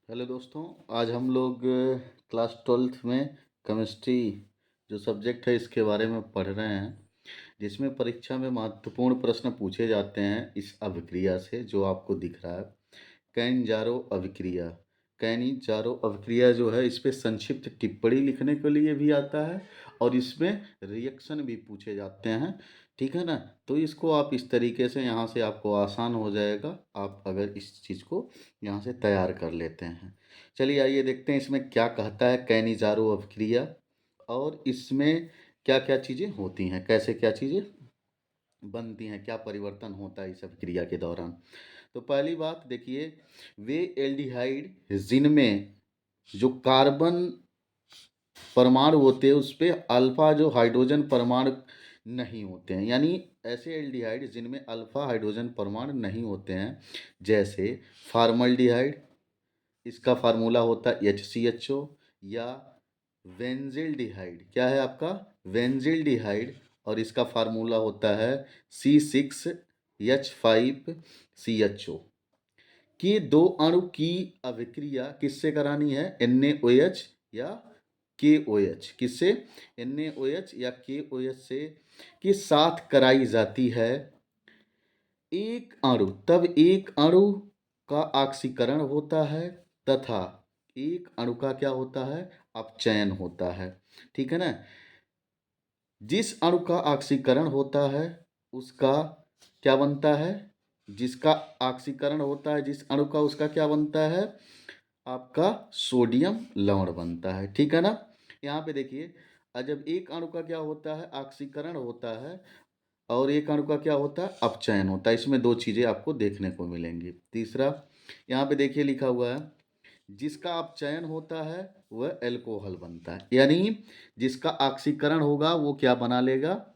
Hello दोस्तों, आज हम लोग क्लास 12th में केमिस्ट्री जो सब्जेक्ट है इसके बारे में पढ़ रहे हैं, जिसमें परीक्षा में महत्वपूर्ण प्रश्न पूछे जाते हैं इस अभिक्रिया से जो आपको दिख रहा है। कैन-जारो अभिक्रिया। कैनी-जारो अभिक्रिया जो है इस पे संक्षिप्त टिप्पणी लिखने के लिए भी आता है और इसमें रिएक्शन भी पूछे जाते हैं। ठीक है ना? तो इसको आप इस तरीके से यहाँ से आपको आसान हो जाएगा, आप अगर इस चीज़ को यहाँ से तैयार कर लेते हैं। चलिए आइए देखते हैं इसमें क्या कहता है कैनी-जारो अभिक्रिया और इसमें क्या-क्या चीज़ें होती हैं, कैसे क्या चीज़ें बनती हैं, क्या परिवर्तन होता है इस अभिक्रिया के दौरान। तो पहली बात देखिए, वे एल्डिहाइड जिनमें जो कार्बन परमाणु होते हैं उस पे अल्फा जो हाइड्रोजन परमाणु नहीं होते हैं, यानी ऐसे एल्डिहाइड जिनमें अल्फा हाइड्रोजन परमाणु नहीं होते हैं, जैसे फॉर्मल्डिहाइड, इसका फार्मूला होता है HCHO, या वेंजिल्डिहाइड, क्या है आपका वेंजिल्डिहाइड, और इसका फार्मूला होता है C6H5CHO। कि दो अणु की अभिक्रिया किससे करानी है, NaOH या KOH, किससे NaOH या KOH से के साथ कराई जाती है। एक अणु का ऑक्सीकरण होता है तथा एक अणु का क्या होता है, अपचयन होता है। ठीक है ना? जिस अणु का ऑक्सीकरण होता है उसका क्या बनता है, जिसका ऑक्सीकरण होता है जिस अणु का, उसका क्या बनता है, आपका सोडियम लवण बनता है। ठीक है ना? यहाँ पे देखिए, जब एक अणु का क्या होता है, ऑक्सीकरण होता है, और एक अणु का क्या होता है, अपचयन होता है। इसमें दो चीज़ें आपको देखने को मिलेंगी। तीसरा, यहाँ पे देखिए लिखा हुआ है, जिसका अपचयन होता है वह एल्कोहल बनता है, यानी जिसका ऑक्सीकरण होगा वो क्या बना लेगा,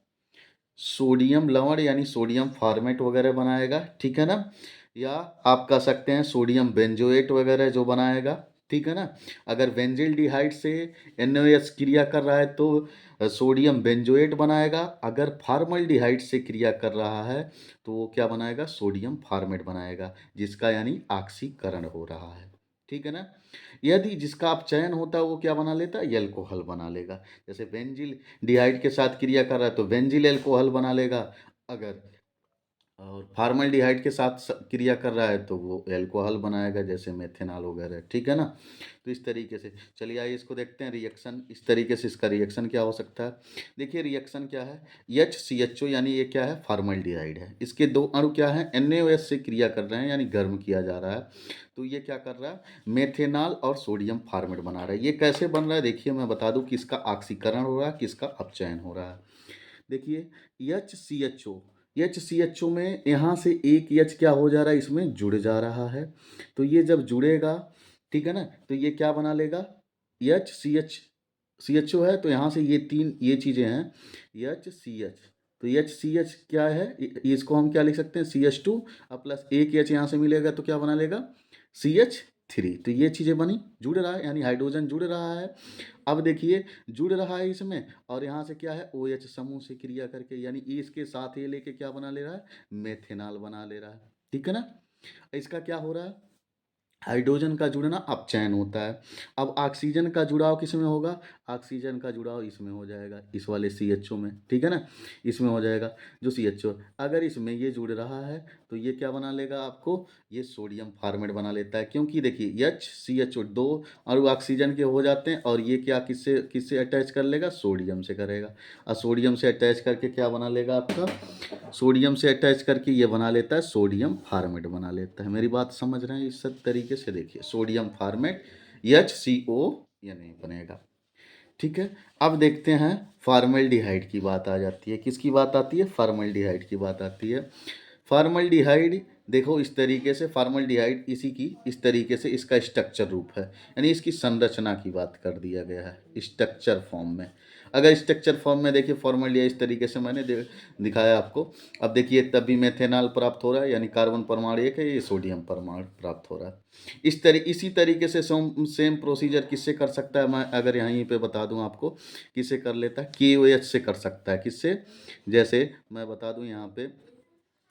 सोडियम लवण यानी सोडियम फॉर्मेट वगैरह बनाएगा। ठीक है ना? या आप कह सकते हैं सोडियम बेंजोएट वगैरह जो बनाएगा। ठीक है ना? अगर बेंजिल्डिहाइड से NaOH क्रिया कर रहा है तो सोडियम बेंजोएट बनाएगा। अगर फॉर्मल्डिहाइड से क्रिया कर रहा है तो वो क्या बनाएगा, सोडियम फॉर्मेट बनाएगा, जिसका यानी ऑक्सीकरण हो रहा है। ठीक है ना? यदि जिसका अपचयन होता है वो क्या बना लेता है, एल्कोहल बना लेगा। जैसे बेंजिल डिहाइड के साथ क्रिया कर रहा है तो बेंजिल एल्कोहल बना लेगा। अगर और फॉर्मल्डिहाइड के साथ क्रिया कर रहा है तो वो एल्कोहल बनाएगा, जैसे मेथेनॉल वगैरह। ठीक है ना? तो इस तरीके से चलिए आइए इसको देखते हैं रिएक्शन। इस तरीके से इसका रिएक्शन क्या हो सकता है। देखिए रिएक्शन क्या है, HCHO यानी ये क्या है, फॉर्मल्डिहाइड है। इसके दो अणु क्या है, NaOH से क्रिया कर रहे हैं यानी गर्म किया जा रहा है। तो ये क्या कर रहा है, मेथेनॉल और सोडियम फॉर्मेट बना रहा है। ये कैसे बन रहा है, देखिए मैं बता दूं, किसका ऑक्सीकरण हो रहा है, किसका अपचयन हो रहा है। देखिए HCHO में यहाँ से एक H क्या हो जा रहा है, इसमें जुड़ जा रहा है। तो ये जब जुड़ेगा, ठीक है ना, तो ये क्या बना लेगा, CHO है, तो यहाँ से ये तीन ये चीज़ें हैं HCH। तो HCH क्या है, इसको हम क्या लिख सकते हैं, CH2 अब प्लस एक H यहाँ से मिलेगा तो क्या बना लेगा, CH3। तो ये चीज़ें बनी, जुड़ रहा है यानी हाइड्रोजन जुड़ रहा है। अब देखिए जुड़ रहा है इसमें, और यहाँ से क्या है, OH समूह से क्रिया करके, यानी इसके साथ ये लेके क्या बना ले रहा है, मेथेनॉल बना ले रहा है। ठीक है ना? इसका क्या हो रहा है, हाइड्रोजन का जुड़ना अपचयन होता है। अब ऑक्सीजन का जुड़ाव किस में होगा, ऑक्सीजन का जुड़ाव इसमें हो जाएगा, इस वाले CHO में। ठीक है ना? इसमें हो जाएगा जो CHO। अगर इसमें ये जुड़ रहा है तो ये क्या बना लेगा आपको, ये सोडियम फॉर्मेट बना लेता है, क्योंकि देखिए HCHO दो अणु ऑक्सीजन के हो जाते हैं, और ये क्या किससे किससे अटैच कर लेगा, सोडियम से करेगा। और सोडियम से अटैच करके क्या बना लेगा आपका, सोडियम से अटैच करके ये बना लेता है, सोडियम फॉर्मेट बना लेता है। मेरी बात समझ रहे हैं, इस सब तरीके से देखिए सोडियम फॉर्मेट HCO ये नहीं बनेगा। ठीक है? अब देखते हैं फॉर्मल्डिहाइड की बात आ जाती है, किसकी बात आती है, फॉर्मल्डिहाइड की बात आती है। फॉर्मल्डिहाइड देखो इस तरीके से, फॉर्मल्डिहाइड इसी की इस तरीके से इसका स्ट्रक्चर रूप है, यानी इसकी संरचना की बात कर दिया गया है स्ट्रक्चर फॉर्म में। अगर स्ट्रक्चर फॉर्म में देखिए फॉर्मल्डिहाइड इस तरीके से मैंने दिखाया आपको। अब देखिए तभी मेथेनॉल प्राप्त हो रहा है, यानी कार्बन परमाणु एक है, ये सोडियम परमाणु प्राप्त हो रहा है। इसी तरीके से सेम प्रोसीजर किससे कर सकता है, मैं अगर यहीं पे बता दूं आपको, किससे कर लेता है, KOH से कर सकता है। किससे, जैसे मैं बता दूं यहाँ पे,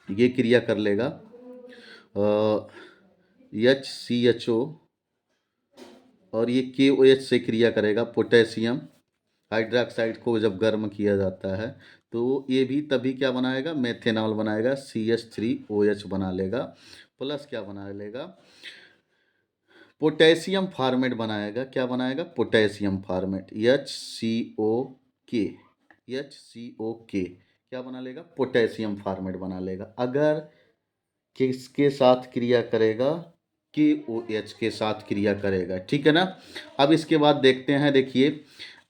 ये क्रिया कर लेगा HCHO और ये KOH से क्रिया करेगा, पोटेशियम हाइड्रोक्साइड को जब गर्म किया जाता है तो ये भी तभी क्या बनाएगा, मेथेनॉल बनाएगा, CH3OH बना लेगा, प्लस क्या बना लेगा, पोटेशियम फार्मेट बनाएगा। क्या बनाएगा, पोटेशियम फार्मेट, HCOK क्या बना लेगा, पोटेशियम फार्मेट बना लेगा। अगर किसके साथ क्रिया करेगा, KOH के साथ क्रिया करेगा, ठीक है ना। अब इसके बाद देखते हैं, देखिए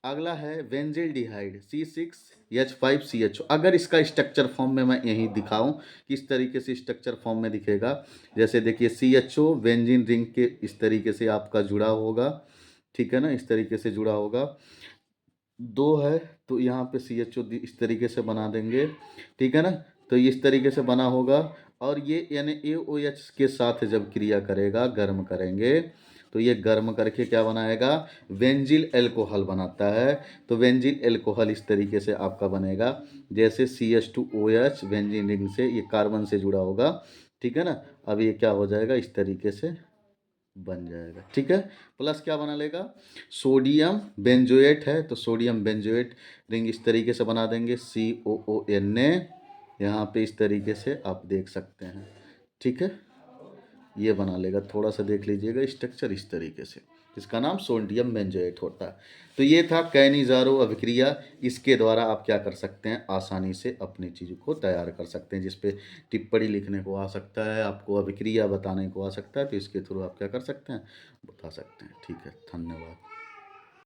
अगला है बेंजील्डिहाइड C6H5CHO। अगर इसका स्ट्रक्चर फॉर्म में मैं यहीं दिखाऊं, किस तरीके से स्ट्रक्चर फॉर्म में दिखेगा, जैसे देखिए CHO बेंजीन रिंग के इस तरीके से आपका जुड़ा होगा, ठीक है ना, इस तरीके से जुड़ा होगा। दो है तो यहाँ पे CHO इस तरीके से बना देंगे, ठीक है ना, तो इस तरीके से बना होगा। और ये यानी AOH के साथ जब क्रिया करेगा, गर्म करेंगे तो ये गर्म करके क्या बनाएगा, बेंजील अल्कोहल बनाता है। तो बेंजील अल्कोहल इस तरीके से आपका बनेगा, जैसे CH2OH बेंजीन रिंग से ये कार्बन से जुड़ा होगा, ठीक है ना। अब ये क्या हो जाएगा, इस तरीके से बन जाएगा, ठीक है। प्लस क्या बना लेगा, सोडियम बेंजोएट है तो सोडियम बेंजोएट रिंग इस तरीके से बना देंगे, COONA यहाँ पे इस तरीके से आप देख सकते हैं, ठीक है। ये बना लेगा, थोड़ा सा देख लीजिएगा स्ट्रक्चर इस तरीके से, इसका नाम सोडियम बेंजोएट होता है। तो ये था कैनिज़ारो अभिक्रिया। इसके द्वारा आप क्या कर सकते हैं, आसानी से अपनी चीज़ को तैयार कर सकते हैं, जिस पे टिप्पणी लिखने को आ सकता है, आपको अभिक्रिया बताने को आ सकता है, तो इसके थ्रू आप क्या कर सकते हैं, बता सकते हैं, ठीक है। धन्यवाद।